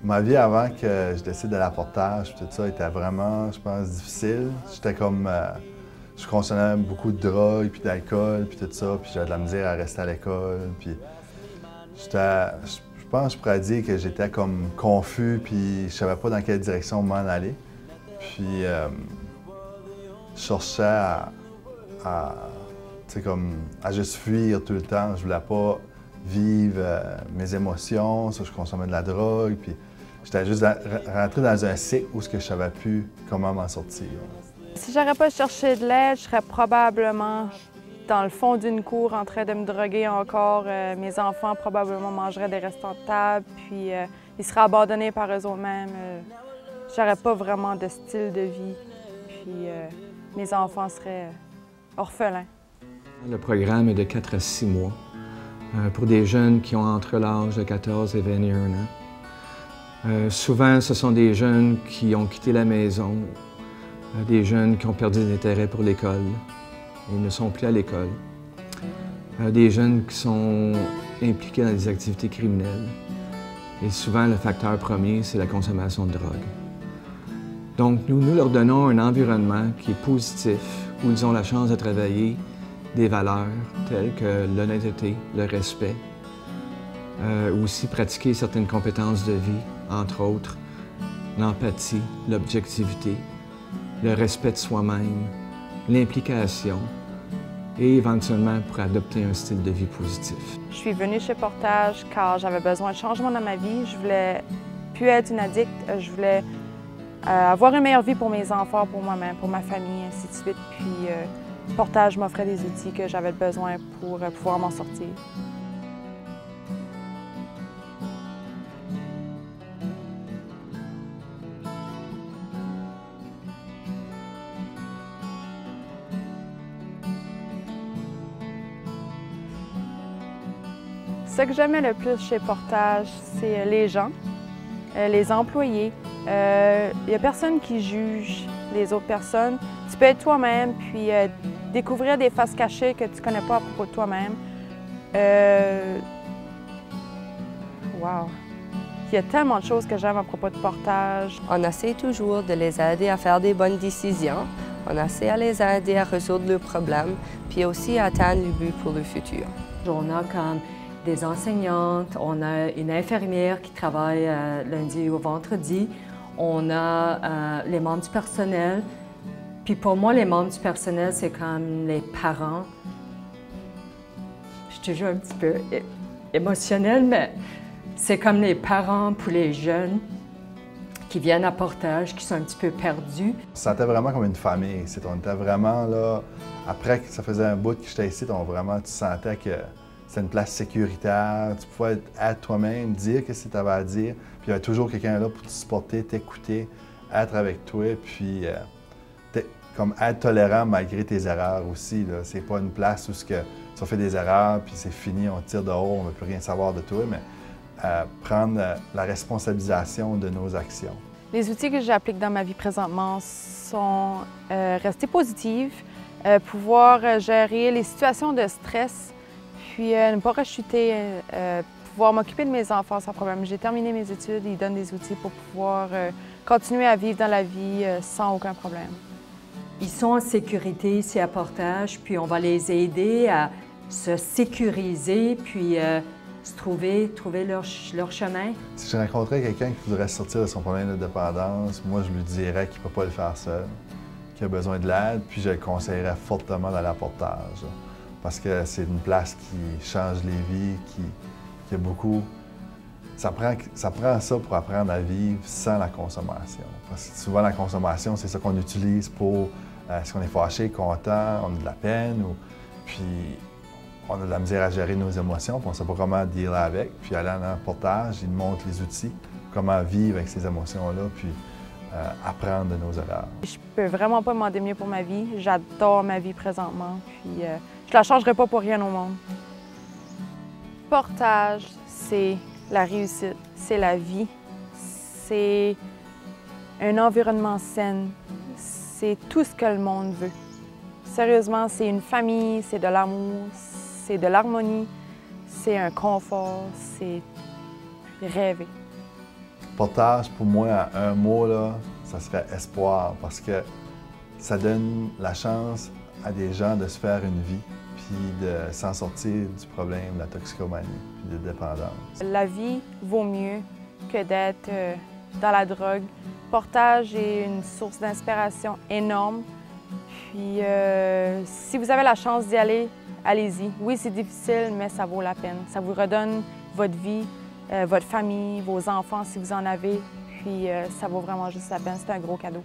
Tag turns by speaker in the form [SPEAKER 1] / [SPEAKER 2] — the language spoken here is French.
[SPEAKER 1] Ma vie avant que je décide de l'apportage, tout ça était vraiment, je pense, difficile. J'étais comme, je consommais beaucoup de drogue, puis d'alcool, puis tout ça, puis j'avais de la misère à rester à l'école, puis je pense que je pourrais dire que j'étais comme confus, puis je savais pas dans quelle direction m'en aller. Puis je cherchais tu sais, comme, à juste fuir tout le temps. Je voulais pas vivre mes émotions, ça, je consommais de la drogue, puis j'étais juste rentré dans un cycle où je savais plus comment m'en sortir.
[SPEAKER 2] Si j'aurais pas cherché de l'aide, je serais probablement dans le fond d'une cour en train de me droguer encore. Mes enfants probablement mangeraient des restants de table, puis ils seraient abandonnés par eux-mêmes. J'aurais pas vraiment de style de vie, puis mes enfants seraient orphelins.
[SPEAKER 3] Le programme est de 4 à 6 mois pour des jeunes qui ont entre l'âge de 14 et 21 ans. Souvent, ce sont des jeunes qui ont quitté la maison, des jeunes qui ont perdu l'intérêt pour l'école et ne sont plus à l'école, des jeunes qui sont impliqués dans des activités criminelles. Et souvent, le facteur premier, c'est la consommation de drogue. Donc, nous leur donnons un environnement qui est positif, où ils ont la chance de travailler des valeurs telles que l'honnêteté, le respect, aussi pratiquer certaines compétences de vie, entre autres l'empathie, l'objectivité, le respect de soi-même, l'implication et éventuellement pour adopter un style de vie positif.
[SPEAKER 2] Je suis venue chez Portage car j'avais besoin de changement dans ma vie. Je voulais plus être une addict, je voulais avoir une meilleure vie pour mes enfants, pour moi-même, pour ma famille, ainsi de suite. Puis Portage m'offrait des outils que j'avais besoin pour pouvoir m'en sortir. Ce que j'aimais le plus chez Portage, c'est les gens, les employés. Il n'y a personne qui juge les autres personnes. Tu peux être toi-même, puis découvrir des faces cachées que tu ne connais pas à propos de toi-même. Wow! Il y a tellement de choses que j'aime à propos de Portage.
[SPEAKER 4] On essaie toujours de les aider à faire des bonnes décisions. On essaie de les aider à résoudre leurs problèmes, puis aussi à atteindre le but pour le futur.
[SPEAKER 5] On a comme des enseignantes, on a une infirmière qui travaille lundi au vendredi, on a les membres du personnel. Puis pour moi, les membres du personnel, c'est comme les parents. Je suis toujours un petit peu émotionnelle, mais c'est comme les parents pour les jeunes qui viennent à Portage, qui sont un petit peu perdus.
[SPEAKER 1] On se sentait vraiment comme une famille. On était vraiment là, après que ça faisait un bout que j'étais ici, tu sentais que c'était une place sécuritaire, tu pouvais être toi-même, dire ce que tu avais à dire, puis il y avait toujours quelqu'un là pour te supporter, t'écouter, être avec toi, puis comme être tolérant malgré tes erreurs aussi. C'est pas une place où tu as fait des erreurs, puis c'est fini, on te tire dehors, on ne veut plus rien savoir de toi, mais prendre la responsabilisation de nos actions.
[SPEAKER 2] Les outils que j'applique dans ma vie présentement sont rester positive, pouvoir gérer les situations de stress, puis ne pas rechuter, pouvoir m'occuper de mes enfants sans problème. J'ai terminé mes études, ils donnent des outils pour pouvoir continuer à vivre dans la vie sans aucun problème.
[SPEAKER 5] Ils sont en sécurité ici à Portage, puis on va les aider à se sécuriser, puis trouver leur chemin.
[SPEAKER 1] Si je rencontrais quelqu'un qui voudrait sortir de son problème de dépendance, moi je lui dirais qu'il ne peut pas le faire seul, qu'il a besoin de l'aide, puis je le conseillerais fortement d'aller à Portage. Parce que c'est une place qui change les vies, qui a beaucoup... Ça prend ça pour apprendre à vivre sans la consommation. Parce que souvent, la consommation, c'est ça qu'on utilise pour... est-ce qu'on est fâché, content, on a de la peine, puis on a de la misère à gérer nos émotions, puis on ne sait pas comment dealer avec. Puis aller dans un Portage, ils nous montrent les outils, comment vivre avec ces émotions-là, puis apprendre de nos erreurs.
[SPEAKER 2] Je peux vraiment pas demander mieux pour ma vie. J'adore ma vie présentement, puis je la changerai pas pour rien au monde. Portage, c'est la réussite, c'est la vie, c'est un environnement sain, c'est tout ce que le monde veut. Sérieusement, c'est une famille, c'est de l'amour, c'est de l'harmonie, c'est un confort, c'est rêver.
[SPEAKER 1] Portage, pour moi, en un mot, là, ça serait espoir, parce que ça donne la chance à des gens de se faire une vie, puis de s'en sortir du problème de la toxicomanie, puis de dépendance.
[SPEAKER 2] La vie vaut mieux que d'être dans la drogue. Portage est une source d'inspiration énorme. Puis si vous avez la chance d'y aller, allez-y. Oui, c'est difficile, mais ça vaut la peine. Ça vous redonne votre vie, votre famille, vos enfants si vous en avez. Puis ça vaut vraiment juste la peine. C'est un gros cadeau.